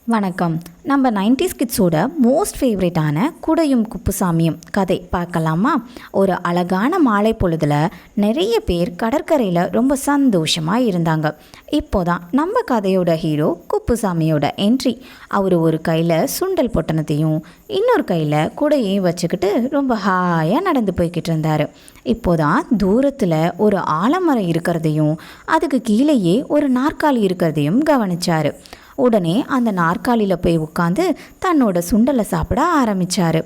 வணக்கம். நம்ம 90s கிட்ஸோட most ஃபேவரட்டான குடையும் குப்புசாமியும் கதை பார்க்கலாமா? ஒரு அழகான மாலை பொழுதில் நிறைய பேர் கடற்கரையில் ரொம்ப சந்தோஷமாக இருந்தாங்க. இப்போதான் நம்ம கதையோட ஹீரோ குப்புசாமியோட என்ட்ரி. அவர் ஒரு கையில் சுண்டல் பொட்டணத்தையும் இன்னொரு கையில் குடையையும் வச்சுக்கிட்டு ரொம்ப ஹாயாக நடந்து போய்கிட்டு இருந்தார். இப்போதான் தூரத்தில் ஒரு ஆலமரம் இருக்கிறதையும் அதுக்கு கீழேயே ஒரு நாற்காலி இருக்கிறதையும் கவனிச்சார். உடனே அந்த நாற்காலியில் போய் உட்காந்து தன்னோட சுண்டலை சாப்பிட ஆரம்பித்தார்.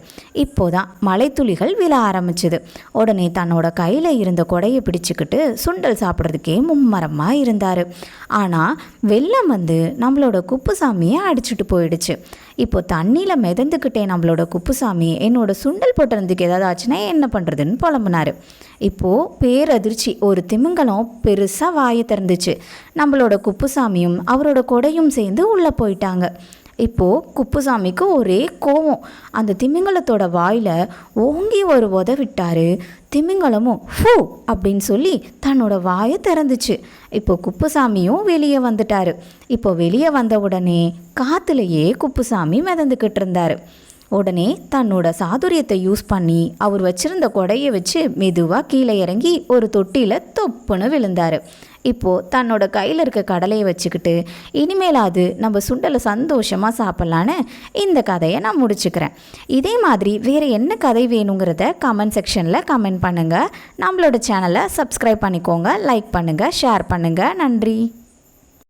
இப்போதான் மலைத்துளிகள் விழ ஆரம்பிச்சுது. உடனே தன்னோட கையில் இருந்த கொடையை பிடிச்சிக்கிட்டு சுண்டல் சாப்பிட்றதுக்கே மும்மரமாக இருந்தார். ஆனால் வெள்ளம் வந்து நம்மளோட குப்புசாமியை அடிச்சுட்டு போயிடுச்சு. இப்போ தண்ணியில் மிதந்துக்கிட்டே நம்மளோட குப்புசாமி என்னோட சுண்டல் போட்டுறதுக்கு ஏதாவது ஆச்சுன்னா என்ன பண்ணுறதுன்னு புலம்புனார். இப்போது பேரதிர்ச்சி, ஒரு திமிங்கலம் பெருசாக வாயை திறந்துச்சு. நம்மளோட குப்புசாமியும் அவரோட கொடையும் சேர்ந்து உள்ளே போயிட்டாங்க. இப்போது குப்புசாமிக்கு ஒரே கோவம். அந்த திமிங்கலத்தோட வாயில் ஓங்கி ஒரு விட்டார். திமிங்கலமும் ஃபூ அப்படின்னு சொல்லி தன்னோட வாயை திறந்துச்சு. இப்போ குப்புசாமியும் வெளியே வந்துட்டார். இப்போ வெளியே வந்த உடனே காற்றுலையே குப்புசாமி மிதந்துக்கிட்டு இருந்தார். உடனே தன்னோட சாதுரியத்தை யூஸ் பண்ணி அவர் வச்சிருந்த கொடையை வச்சு மெதுவாக கீழே இறங்கி ஒரு தொட்டியில் தொப்புன்னு விழுந்தார். இப்போது தன்னோட கையில் இருக்க கடலையை வச்சுக்கிட்டு இனிமேலாவது நம்ம சுண்டலை சந்தோஷமாக சாப்பிட்லான்னு இந்த கதையை நான் முடிச்சுக்கிறேன். இதே மாதிரி வேறு என்ன கதை வேணுங்கிறத கமெண்ட் செக்ஷனில் கமெண்ட் பண்ணுங்கள். நம்மளோட சேனலை சப்ஸ்கிரைப் பண்ணிக்கோங்க, லைக் பண்ணுங்கள், ஷேர் பண்ணுங்கள். நன்றி.